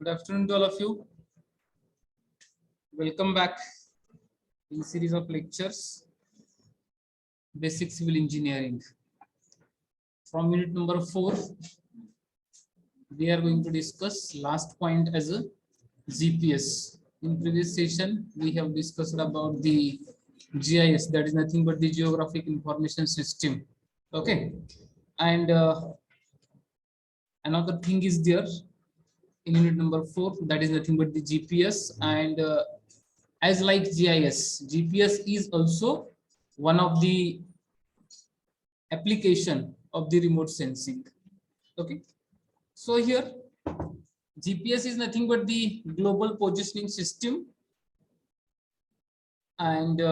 Good afternoon to all of you. Welcome back in series of lectures, Basic Civil Engineering. From unit number 4, we are going to discuss last point as a GPS. In previous session, we have discussed about the GIS, that is nothing but the Geographic Information System. Okay, and another thing is there in unit number 4, that is nothing but the GPS. And as like GIS, GPS is also one of the application of the remote sensing. Okay, so here GPS is nothing but the global positioning system, and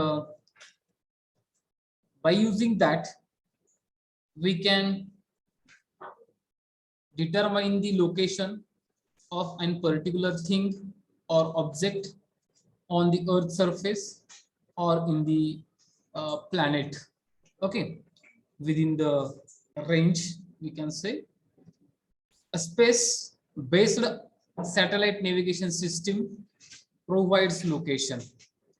by using that we can determine the location of a particular thing or object on the earth surface or in the planet. Okay, within the range, we can say a space based satellite navigation system provides location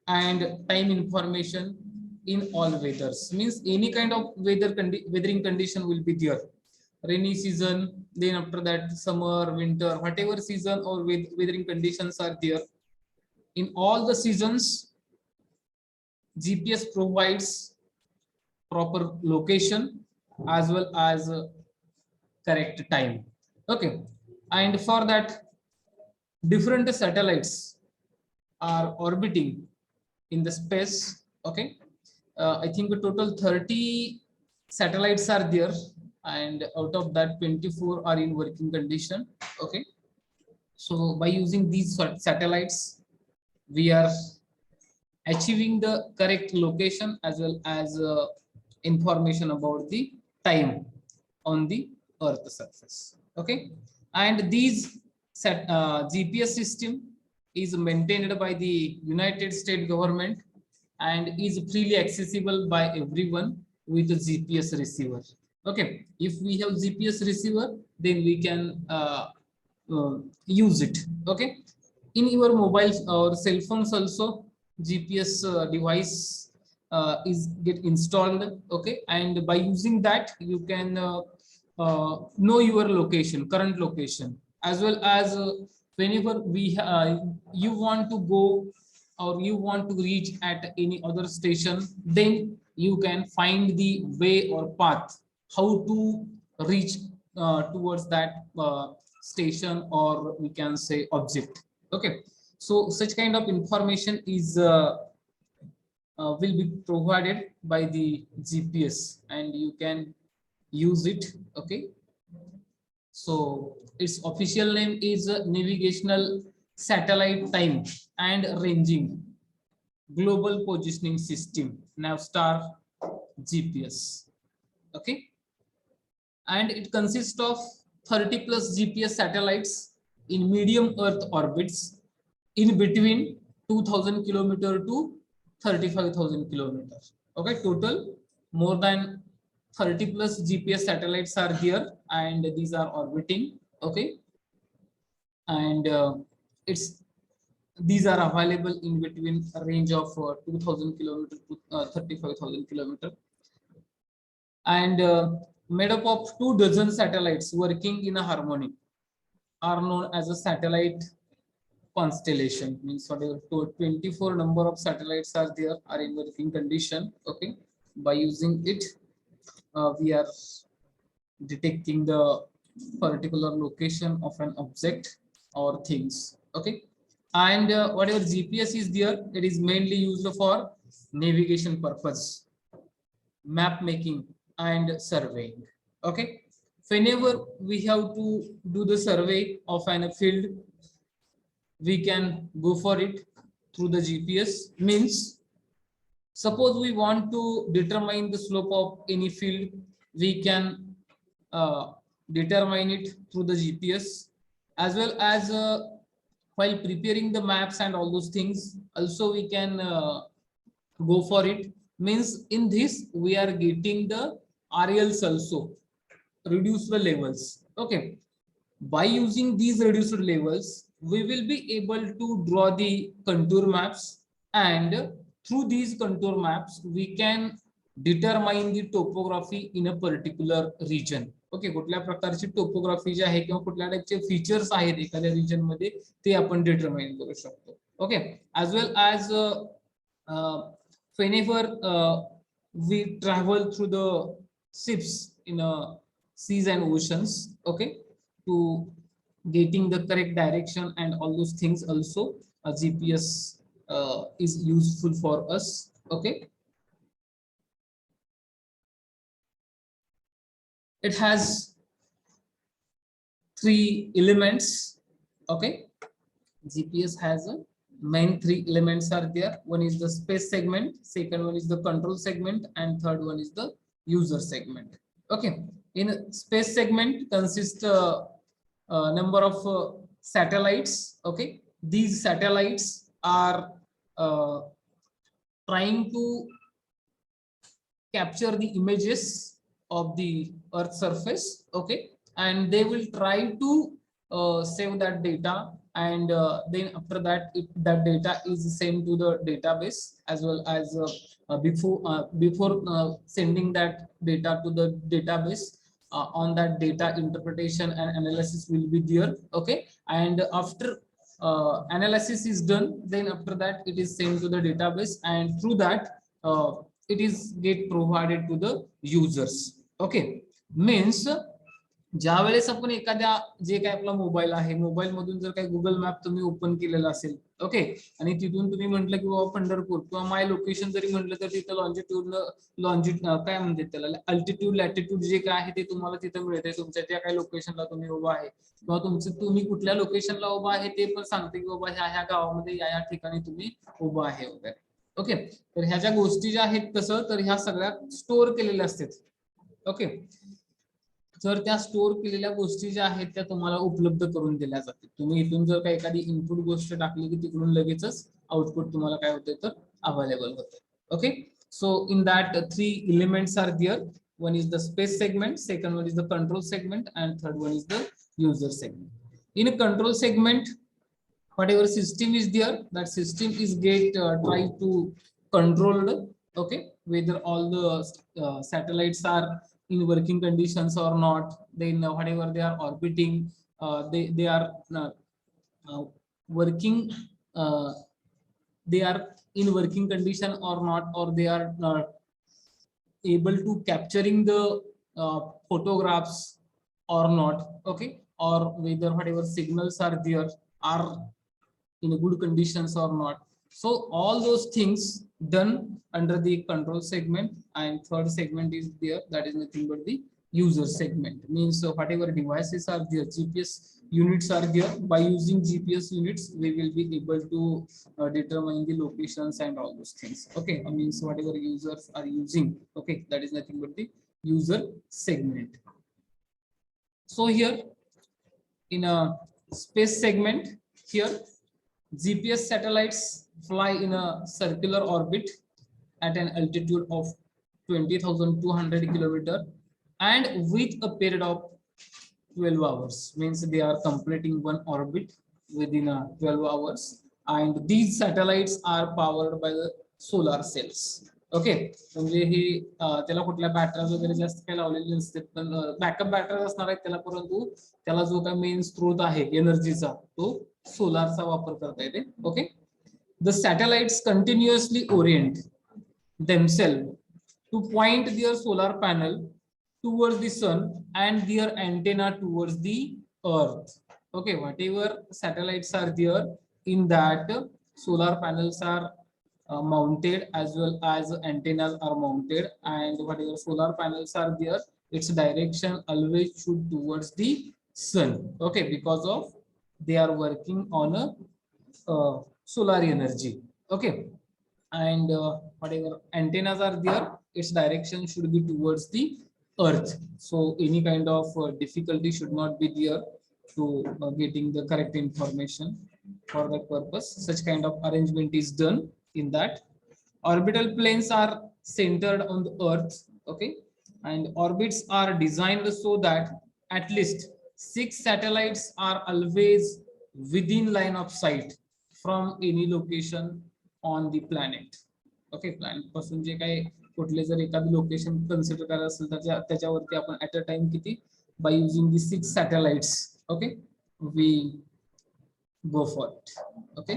and time information in all weathers. Means any kind of weathering condition will be there. Rainy season, then after that summer, winter, whatever season or weathering conditions are there, in all the seasons GPS provides proper location as well as correct time. Okay, and for that different satellites are orbiting in the space. Okay, I think a total 30 satellites are there, and out of that 24 are in working condition. Okay, so by using these satellites we are achieving the correct location as well as information about the time on the earth surface. Okay, and these GPS system is maintained by the United States government and is freely accessible by everyone with a GPS receiver. Okay, if we have GPS receiver, then we can use it. Okay, in your mobile or cell phones also GPS device is get installed. Okay, and by using that you can know your location, current location, as well as whenever you want to go or you want to reach at any other station, then you can find the way or path how to reach towards that station, or we can say object. Okay, so such kind of information is will be provided by the GPS and you can use it. Okay, so its official name is Navigational Satellite Time and Ranging Global Positioning System, Navstar GPS. Okay, and it consists of 30 plus GPS satellites in medium earth orbits in between 2000 kilometer to 35,000 kilometers. Okay, total more than 30 plus GPS satellites are here and these are orbiting. Okay, and these are available in between a range of 2000 kilometer to 35,000 kilometer, and made up of 24 satellites working in a harmony are known as a satellite constellation. Means whatever 24 number of satellites are there are in working condition. Okay, by using it we are detecting the particular location of an object or things. Okay, and whatever GPS is there, it is mainly used for navigation purpose, map making and surveying. Okay, whenever we have to do the survey of an field, we can go for it through the GPS. Means suppose we want to determine the slope of any field, we can determine it through the GPS, as well as while preparing the maps and all those things also we can go for it. Means in this we are getting the RLs also, reduce the levels. Okay, by using these reduced levels we will be able to draw the contour maps, and through these contour maps we can determine the topography in a particular region. Okay, कुठल्या प्रकारची topography जी आहे किंवा कुठल्या टाइपचे features आहेत एखाद्या region मध्ये ते आपण डिटरमाइन करू शकतो. Okay, as well as whenever we travel through the ships in seas and oceans, okay, to getting the correct direction and all those things, also a GPS is useful for us. Okay, it has three elements. Okay, GPS has a main three elements are there. One is the space segment, second one is the control segment, and third one is the user segment. Okay, in space segment consists number of satellites. Okay, these satellites are trying to capture the images of the earth surface. Okay, and they will try to save that data, and then after that that data is sent to the database, as well as before sending that data to the database, on that data interpretation and analysis will be there. Okay, and after analysis is done, then after that it is sent to the database, and through that it is get provided to the users. Okay, means ज्या वेळेस आपण एखाद्या जे काय आपला mobile आहे, mobile मधून जर काही गुगल मॅप तुम्ही ओपन केलेला असेल, ओके, आणि तिथून तुम्ही म्हटलं की बाबा पंढरपूर किंवा माय लोकेशन जरी म्हटलं तर तिथं लॉन्जिट्यूड काय म्हणतात त्याला, अल्टिट्यूड लॅटिट्यूड जे काय आहे ते तुम्हाला तिथं मिळते. तुमच्या त्या काही लोकेशनला तुम्ही उभा आहे किंवा तुम्ही कुठल्या लोकेशनला उभा आहे ते पण सांगते की बाबा ह्या गावामध्ये या ठिकाणी तुम्ही उभा आहे वगैरे. ओके, तर ह्या ज्या गोष्टी ज्या आहेत कसं, तर ह्या सगळ्या स्टोअर केलेल्या असतात. ओके, तर त्या स्टोअर केलेल्या गोष्टी ज्या आहेत त्या तुम्हाला उपलब्ध करून दिल्या जातात. तुम्ही इथून जर काही एखादी इनपुट गोष्ट टाकली की तिकडून लगेचच आउटपुट तुम्हाला काय होते तर अवेलेबल होते. Okay, so in that three elements are there. One is the space segment, second one is the control segment, and third one is the user segment. In a control segment, whatever system is there, that system is try to controlled. Okay, whether all the satellites are in working conditions or not, then whatever they are orbiting, they are working, they are in working condition or not, or they are able to capturing the photographs or not. Okay, or whether whatever signals are there are in good conditions or not. So all those things done under the control segment, and third segment is there, that is nothing but the user segment. Means whatever devices are there, GPS units are there. By using GPS units we will be able to determine the locations and all those things. Okay, means whatever users are using, okay, that is nothing but the user segment. So here in a space segment, here GPS satellites fly in a circular orbit at an altitude of 20,200 kilometers and with a period of 12 hours. Means they are completing one orbit within 12 hours, and these satellites are powered by the solar cells. Okay, म्हणजे ही त्याला कुठल्या batteries वगैरे जास्त काही लावलेले नसते, पण backup batteries असणार आहेत त्याला, परंतु त्याला जो काही मेन स्त्रोत आहे एनर्जीचा तो सोलारचा वापर करता येते. Okay, the satellites continuously Orient themselves to point their solar panel towards the sun and their antenna towards the earth. Okay, whatever satellites are there, in that solar panels are mounted, as well as antennas are mounted, and whatever solar panels are there, its direction always should towards the sun. Okay, because of they are working on a solar energy. Okay, and whatever antennas are there, its direction should be towards the earth. So any kind of difficulty should not be there to getting the correct information. For that purpose, such kind of arrangement is done. In that, orbital planes are centered on the earth. Okay, and orbits are designed so that at least 6 satellites are always within line of sight from any location on the planet. Okay, planet पासून जे काही कुठले जर एखादी location consider करायचं असेल तर त्याच्यावरती आपण ऍट अ टाइम किती by using the 6 satellites okay we go for it. ओके,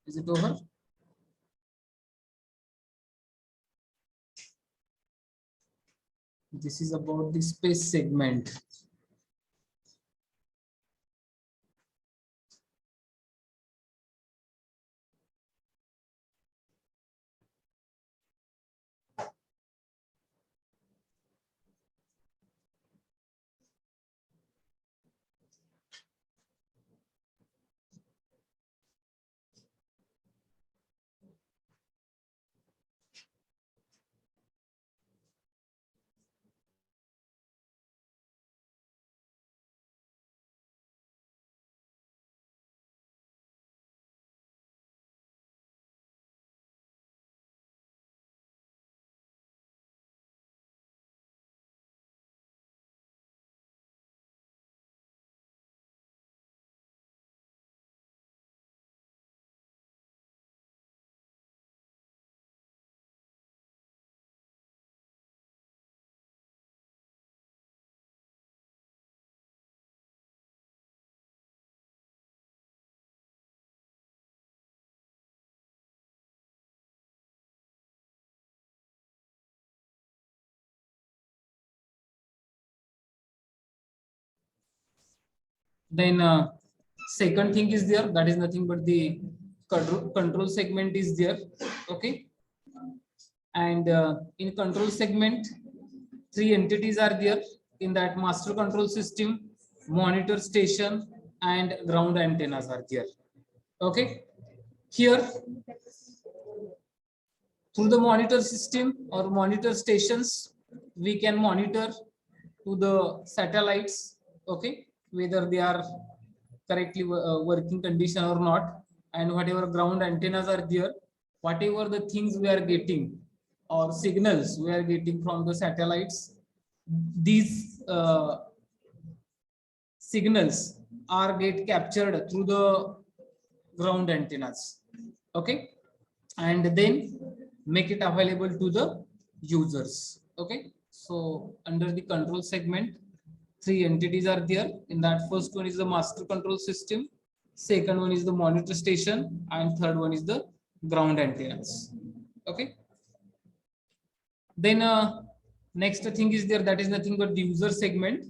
is it over? This is about the space segment. Then second thing is there, that is nothing but the control segment is there. Okay, and in control segment 3 entities are there in that: master control system, monitor station, and ground antennas are there. Okay, here through the monitor system or monitor stations we can monitor to the satellites, okay, whether they are correctly working condition or not, and whatever ground antennas are there, whatever the things we are getting or signals we are getting from the satellites, these signals are get captured through the ground antennas, okay, and then make it available to the users. Okay, so under the control segment 3 entities are there. In that, first one is the master control system, second one is the monitor station, and third one is the ground antennas. Okay, then next thing is there, that is nothing but the user segment,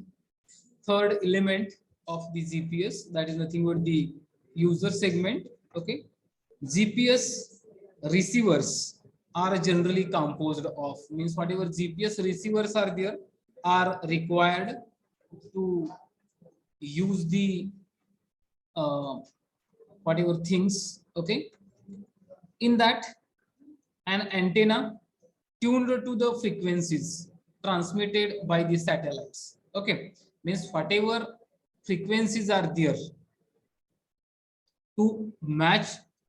third element of the GPS, that is nothing but the user segment. Okay, GPS receivers are generally composed of, means whatever GPS receivers are there are required to use the whatever things. Okay, in that an antenna tuned to the frequencies transmitted by the satellites. Okay, means whatever frequencies are there, to match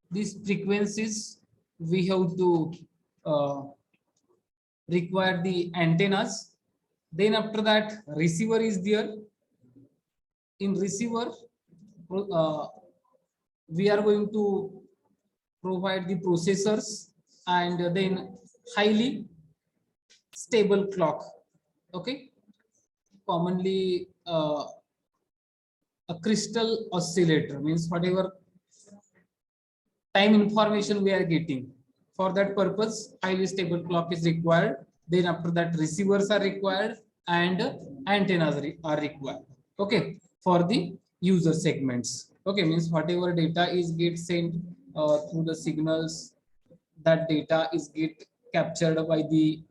these frequencies we have to require the antennas. Then after that receiver is there. In receiver we are going to provide the processors and then highly stable clock. Okay, commonly a crystal oscillator, means whatever time information we are getting, for that purpose highly stable clock is required. Then after that receivers are required and antennas are required. Okay, for the user segments. Okay, means whatever data is get sent through the signals, that data is get captured by the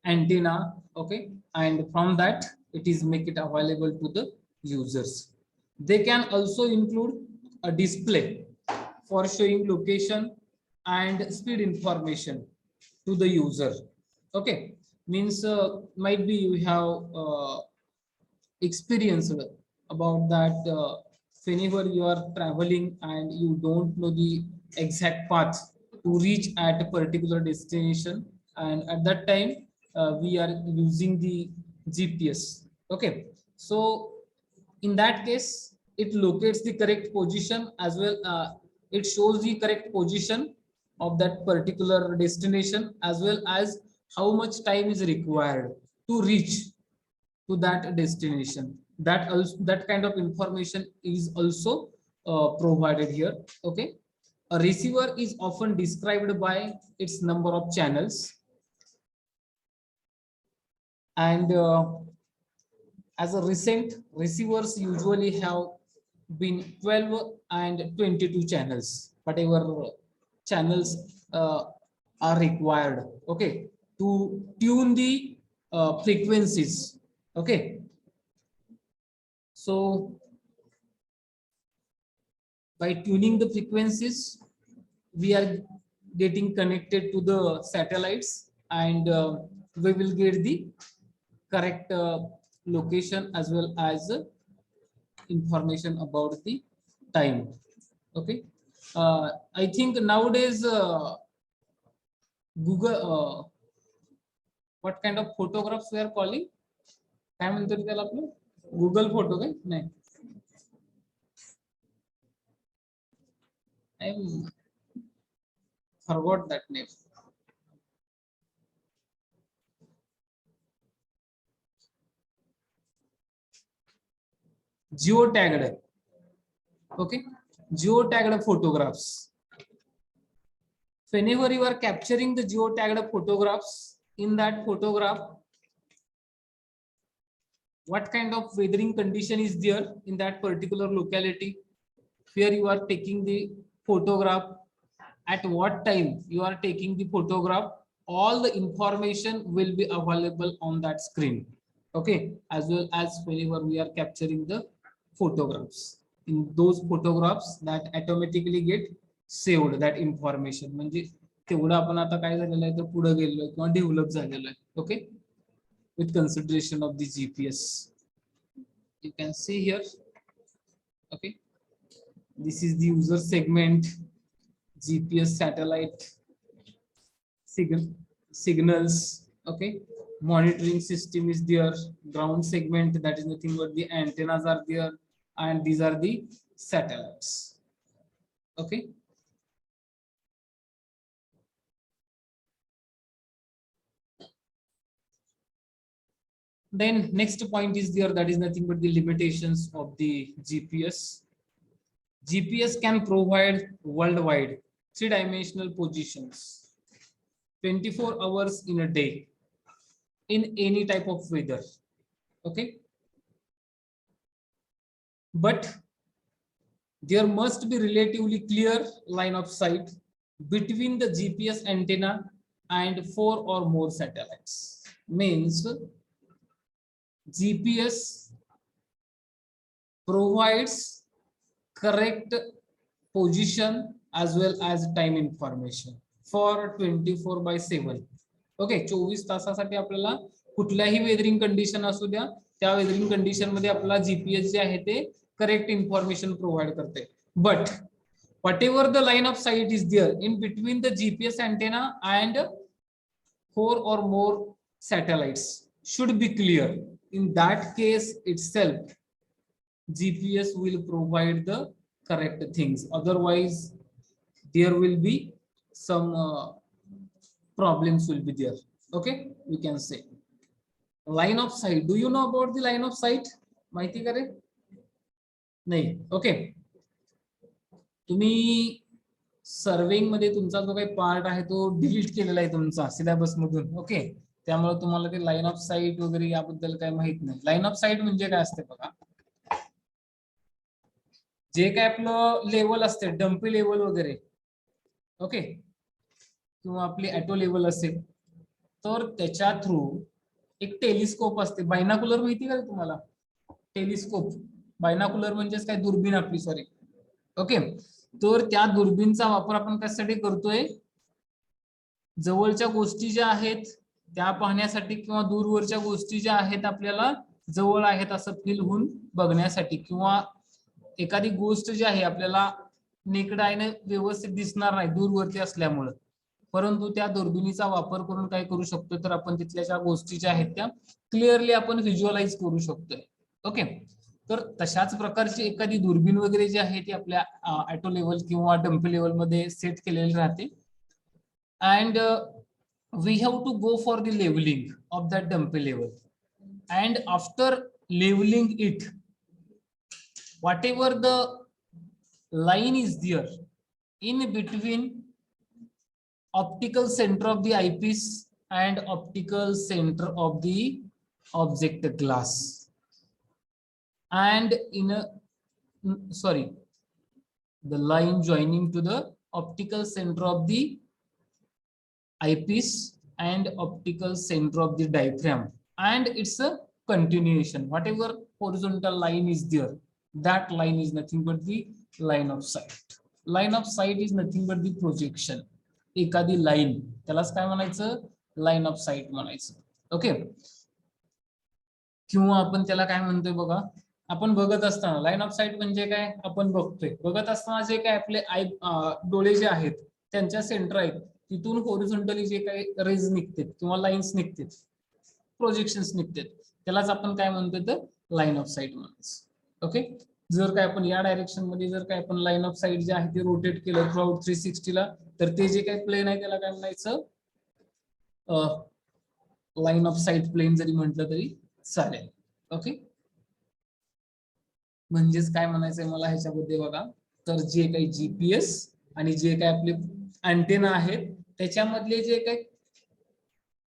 antenna. Okay, and from that it is make it available to the users. They can also include a display for showing location and speed information to the user. Okay, means might be you have experienced about that whenever you are traveling and you don't know the exact path to reach at a particular destination, and at that time we are using the GPS. Okay, so in that case, it locates the correct position as well. It shows the correct position of that particular destination as well as how much time is required to reach to that destination. That also, that kind of information is also provided here. Okay, a receiver is often described by its number of channels, and as a recent, receivers usually have been 12 and 22 channels, whatever channels are required, okay, to tune the frequencies. Okay, so by tuning the frequencies, we are getting connected to the satellites, and we will get the correct location as well as information about the time. Okay, I think nowadays Google, what kind of photographs we are calling, काय म्हणतात त्याला आपलं, Google photo काय नाही, I forgot that name. Geotagged. Okay, geotagged photographs. Whenever you are capturing the geotagged photographs, in that photograph, what kind of weathering condition is there in that particular locality? Here you are taking the photograph, at what time you are taking the photograph, all the information will be available on that screen. Okay, as well as whenever we are capturing the photographs, in those photographs that automatically get saved that information. म्हणजे तेवढं आपण आता काय झालेलं आहे तर पुढे गेलोय किंवा डेव्हलप झालेलं आहे. Okay, with consideration of the GPS, you can see here. Okay, this is the user segment, GPS satellite signals. Okay, monitoring system is there, ground segment, that is nothing but the antennas are there, and these are the satellites. Okay, then next point is there, that is nothing but the limitations of the GPS. GPS can provide worldwide three-dimensional positions 24 hours in a day in any type of weather. Okay, but there must be relatively clear line of sight between the GPS antenna and 4 or more satellites. Means GPS provides correct position as well as time information for 24/7. Okay, 24 तासासाठी आपल्याला कुठल्याही weathering condition असू द्या, त्या weathering condition मध्ये आपला GPS जे आहे ते करेक्ट इन्फॉर्मेशन प्रोव्हाइड करते. But whatever the line of sight is there in between the GPS antenna and 4 or more satellites should be clear. In that case itself, GPS will provide the correct things. Otherwise, there will be some problems will be there. Okay, we can say line of sight. Do you know about the line of sight? माहिती करे नाही. Okay, तुम्ही surveying मध्ये तुमचा जो काही part आहे तो डिलीट केलेला आहे तुमचा सिलेबस मधून. ओके, त्यामुळे तुम्हाला ते लाईन ऑफ साइट वगैरे याबद्दल काय माहित नाही. लाईन ऑफ साइट म्हणजे काय असते बघा, जे काय आपलं लेवल असते, डम्पी लेवल वगैरे, ओके, किंवा आपली ॲटो लेवल असेल तर त्याच्या थ्रू एक टेलिस्कोप असते. बायनाकुलर माहिती का तुम्हाला? टेलिस्कोप, बायनाकुलर म्हणजेच काय, दुर्बीण आपली, सॉरी. ओके, तर त्या दुर्बीणचा वापर आपण कशासाठी करतोय? जवळच्या गोष्टी ज्या आहेत त्या पाहण्यासाठी किंवा दूरवरच्या गोष्टी ज्या आहेत आपल्याला जवळ आहेत असं फील होऊन बघण्यासाठी, किंवा एखादी गोष्ट जी आहे आपल्याला नेकड आयने व्यवस्थित दिसणार नाही दूरवरती असल्यामुळे, परंतु त्या दुर्बिणीचा वापर करून काय करू शकतो, तर आपण तिथल्या ज्या गोष्टी ज्या आहेत त्या क्लिअरली आपण व्हिज्युअलाइज करू शकतोय. ओके, तर तशाच प्रकारची एखादी दुर्बीण वगैरे जी आहे ती आपल्या ऑटो लेवल किंवा डम्पी लेवल मध्ये सेट केलेली राहते. And we have to go for the leveling of that dumpy level, and after leveling it, whatever the line is there in between optical center of the eyepiece and optical center of the object glass, and in a sorry, the line joining to the optical center of the eyepiece and optical center of the diaphragm, and it's a continuation. Whatever horizontal line is there, that line is nothing but the line of sight. Line of sight is nothing but the projection. एखादी line त्यालाच काय म्हणायचं, line of site म्हणायचं. Okay, किंवा आपण त्याला काय म्हणतोय बघा, आपण बघत असताना लाईन ऑफ साईट म्हणजे काय, आपण बघतोय, बघत असताना जे काय आपले आय डोळे जे आहेत त्यांच्या सेंटर आहेत तिथून हॉरिझॉन्टली जे काही रेज निघतात किंवा लाईन्स निघतात, प्रोजेक्शन्स निघतात, त्यालाच आपण काय म्हणतो, तर लाईन ऑफ साईट म्हणायचं. ओके, जर काय आपण या डायरेक्शन मध्ये जर काय आपण लाईन ऑफ साईट जे आहे ते रोटेट केलं थ्रू आउट 360 ला, तर ते जे काही प्लेन आहे त्याला काय म्हणायचं, लाईन ऑफ साईट प्लेन जरी म्हटलं तरी चालेल. ओके, म्हणजेच काय म्हणायचंय मला ह्याच्यामध्ये बघा, तर जे काही जीपीएस आणि जे काही आपले अँटेना आहेत त्याच्यामधले जे काही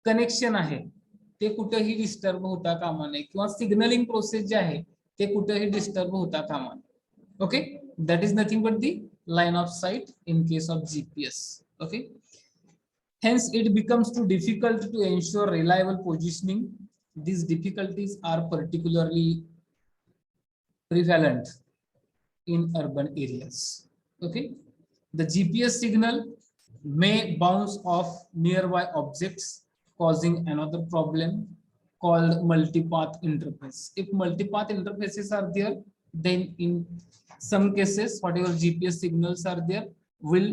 कनेक्शन आहे ते कुठेही डिस्टर्ब होता कामा नये, किंवा सिग्नलिंग प्रोसेस जे आहे ते कुठेही डिस्टर्ब होता कामा नये. Okay, that is nothing but the line of sight in case of GPS. Okay, hence it becomes too difficult to ensure reliable positioning. These difficulties are particularly prevalent in urban areas. Okay, the GPS signal may bounce off nearby objects, causing another problem called multipath interface. If multipath interfaces are there, then in some cases whatever GPS signals are there will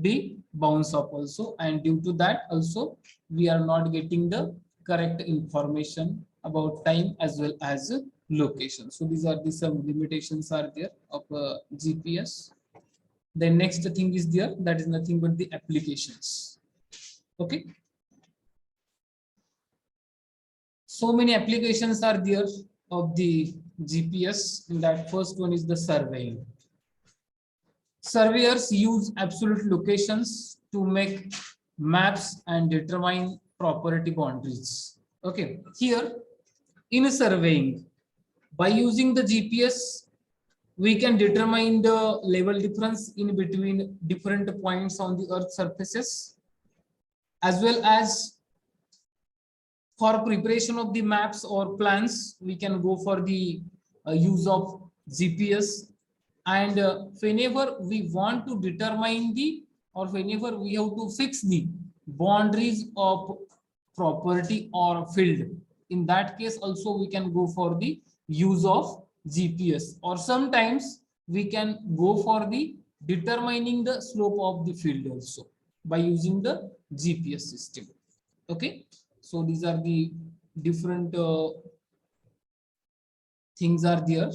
be bounce off also, and due to that also we are not getting the correct information about time as well as location. So these are the some limitations are there of GPS. The next thing is there, that is nothing but the applications. Okay, so many applications are there of the GPS. That first one is the surveying. Surveyors use absolute locations to make maps and determine property boundaries. Okay, here in surveying, by using the GPS, we can determine the level difference in between different points on the earth surfaces, as well as for preparation of the maps or plans we can go for the use of GPS. And whenever we want to determine the, or whenever we have to fix the boundaries of property or field, in that case also we can go for the use of GPS, or sometimes we can go for the determining the slope of the field also by using the GPS system. Okay, so these are the different things are there,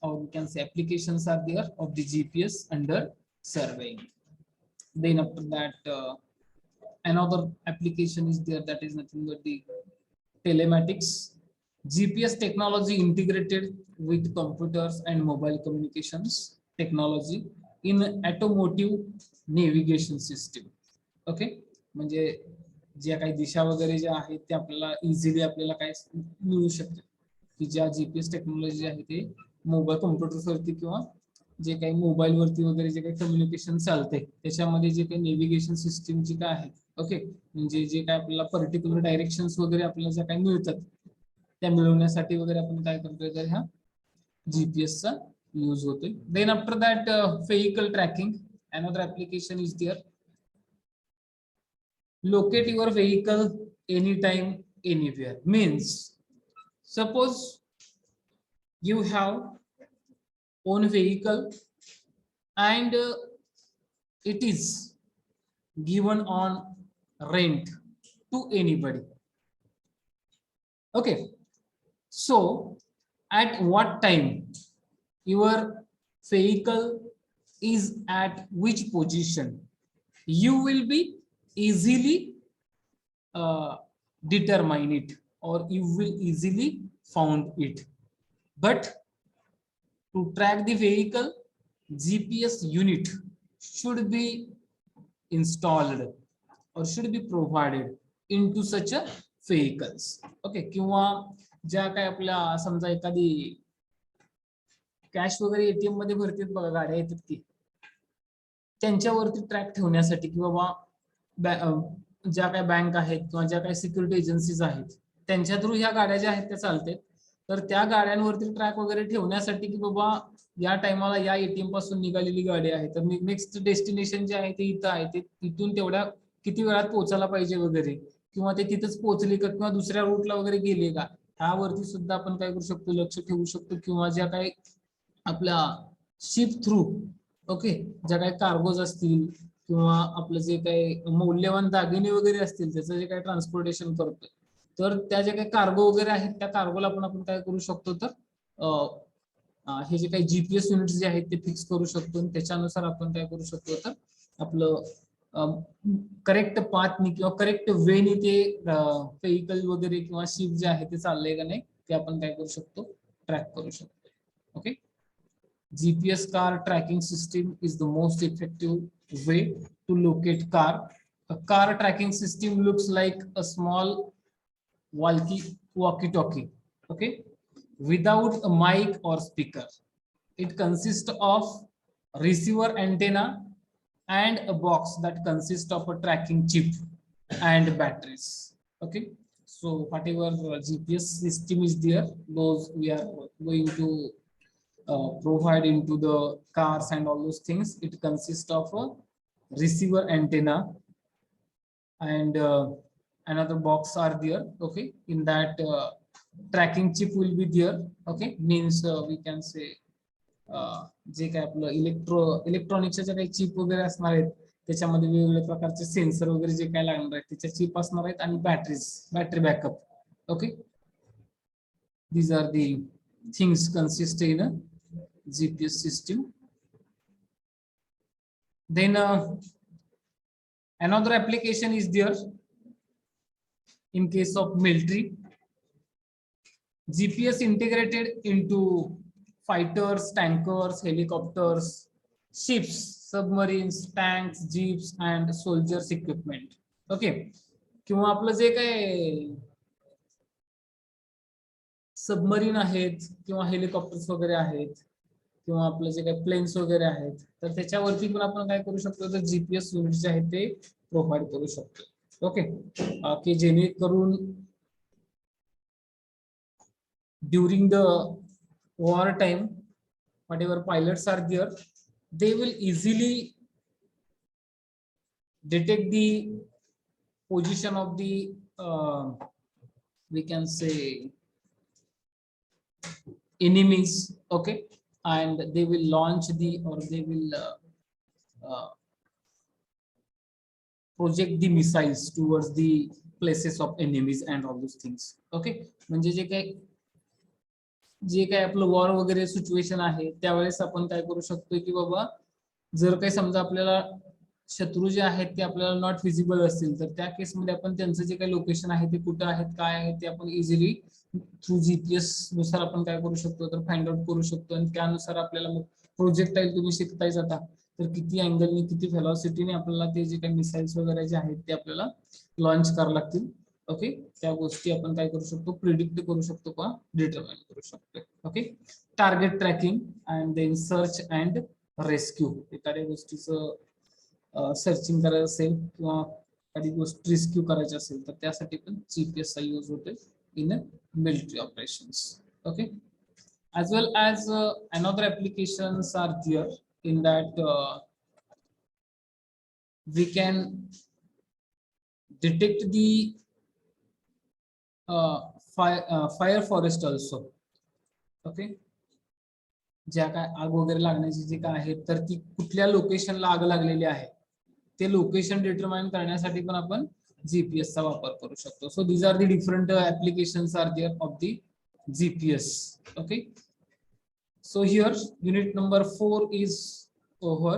or we can say applications are there of the GPS under surveying. Then after that another application is there, that is nothing but the telematics. GPS technology integrated with computers and mobile communications technology in automotive navigation system. Okay, म्हणजे ज्या काही दिशा वगैरे ज्या आहेत ते आपल्याला easily आपल्याला काय मिळू शकते, की ज्या जीपीएस टेक्नॉलॉजी आहे ते मोबाईल कॉम्प्युटर्स वरती किंवा जे काही मोबाईल वरती वगैरे जे काही कम्युनिकेशन चालते त्याच्यामध्ये जे काही नेव्हिगेशन सिस्टीम जी काय आहे, ओके, म्हणजे जे काय आपल्याला पर्टिक्युलर डायरेक्शन्स वगैरे आपल्याला ज्या काही मिळतात त्या मिळवण्यासाठी वगैरे आपण काय करतोय, तर ह्या जीपीएस चा यूज होतोय. Then after that vehicle tracking, another application is there. Locate your vehicle anytime anywhere means, suppose you have own vehicle and it is given on rent to anybody. Okay, so at what time your vehicle is at which position, you will be easily determine it, or you will easily found it. But to track the vehicle, GPS unit should be installed or should be provided into such a vehicles. Okay, किंवा ज्या काय आपल्या समजा एखादी cash वगैरे ATM मध्ये भरतात बघा, गाड्या येतात की त्यांच्यावरती ट्रॅक ठेवण्यासाठी, की बाबा ज्या काय बँक आहेत किंवा ज्या काय सिक्युरिटी एजन्सीज आहेत त्यांच्या थ्रू ह्या गाड्या ज्या आहेत त्या चालतात, तर त्या गाड्यांवरती ट्रॅक वगैरे ठेवण्यासाठी की बाबा या टायमाला या एटीएम पासून निघालेली गाडी आहे, तर नेक्स्ट डेस्टिनेशन जे आहे ते इथं आहे, ते तिथून तेवढ्या किती वेळात पोहोचायला पाहिजे वगैरे, किंवा ते तिथंच पोहोचले का किंवा दुसऱ्या रूटला वगैरे गेले का, ह्यावरती सुद्धा आपण काय करू शकतो, लक्ष ठेवू शकतो. किंवा ज्या काही आपल्या शिप थ्रू, ओके, ज्या काही कार्गोज असतील किंवा आपलं जे काही मौल्यवान दागिने वगैरे असतील त्याचं जे काही ट्रान्सपोर्टेशन करतोय, तर त्या ज्या काही कार्गो वगैरे आहेत त्या कार्गोला पण आपण काय करू शकतो, तर हे जे काही जीपीएस युनिट जे आहेत ते फिक्स करू शकतो आणि त्याच्यानुसार आपण काय करू शकतो, तर आपलं करेक्ट पाथनी किंवा करेक्ट वेनी ते व्हेइकल वगैरे किंवा शिप जे आहे ते चाललंय का नाही ते आपण काय करू शकतो, ट्रॅक करू शकतो. Okay, GPS car tracking system is the most effective way to locate car. A car tracking system looks like a small walkie-talkie, okay, without a mic or speaker. It consists of receiver antenna and a box that consists of a tracking chip and batteries. Okay, so whatever GPS system is there, those we are going to provide into the cars and all those things. It consists of a receiver antenna and another box are there. Okay, in that tracking chip will be there. Okay, means we can say जे काय आपलं इलेक्ट्रॉनिक्सच्या ज्या काही chip वगैरे असणार आहेत त्याच्यामध्ये वेगवेगळ्या प्रकारचे सेन्सर वगैरे जे काय लागणार आहेत त्याच्या चिप असणार आहेत आणि battery backup. Okay, these are the things consist in a GPS system. Then another application is there in case of military. GPS integrated into fighters, tankers, helicopters, ships, submarines, tanks, jeeps and soldiers equipment. Okay, किंवा आपलं जे काय submarine आहेत किंवा helicopters वगैरे आहेत किंवा आपलं जे काही प्लेन्स वगैरे आहेत तर त्याच्यावरती पण आपण काय करू शकतो, तर जीपीएस युनिट जे आहेत ते प्रोव्हाइड करू शकतो. ओके, की जेणेकरून during the war time whatever pilots are there, they will easily detect the position of the we can say enemies. Okay, and they will launch the or they will project the missiles towards the places of enemies and all those things. Okay, म्हणजे जे काय आपलं war वगैरे situation आहे त्यावेळेस आपण काय करू शकतो की बाबा जर काही समजा आपल्याला शत्रू जे आहेत ते आपल्याला नॉट विजिबल असतील तर त्या केसमध्ये आपण त्यांचं जे काही लोकेशन आहे ते कुठं आहेत काय आहे ते आपण इझिली थ्रू जीपीएस नुसार आपण काय करू शकतो, तर फाइंड आउट करू शकतो आणि त्यानुसार आपल्याला मग प्रोजेक्टाईल तुम्ही शिकताय जाता तर किती अँगलने किती व्हेलॉसिटीने आपल्याला ते जे काही मिसाइल्स वगैरे जे आहेत ते आपल्याला लॉन्च करावं लागतील. ओके, त्या गोष्टी आपण काय करू शकतो, प्रिडिक्ट करू शकतो का डिटरमाइन करू शकतो. Okay, target tracking and then search and rescue. एखाद्या गोष्टीचं सर्चिंग करायचं असेल किंवा एखादी गोष्ट रेस्क्यू करायची असेल तर त्यासाठी पण जीपीएस चा यूज होते in military operations. Okay, as well as another applications are there in that we can detect the fire forest also. Okay, ज्या काय आग वगैरे लागण्याची जी काय आहे तर ती कुठल्या लोकेशनला आग लागलेली आहे ते लोकेशन डिटरमाइन करण्यासाठी पण आपण जीपीएस चा वापर करू शकतो. So these are the different applications are there of the GPS. Okay. So here unit number 4 is over.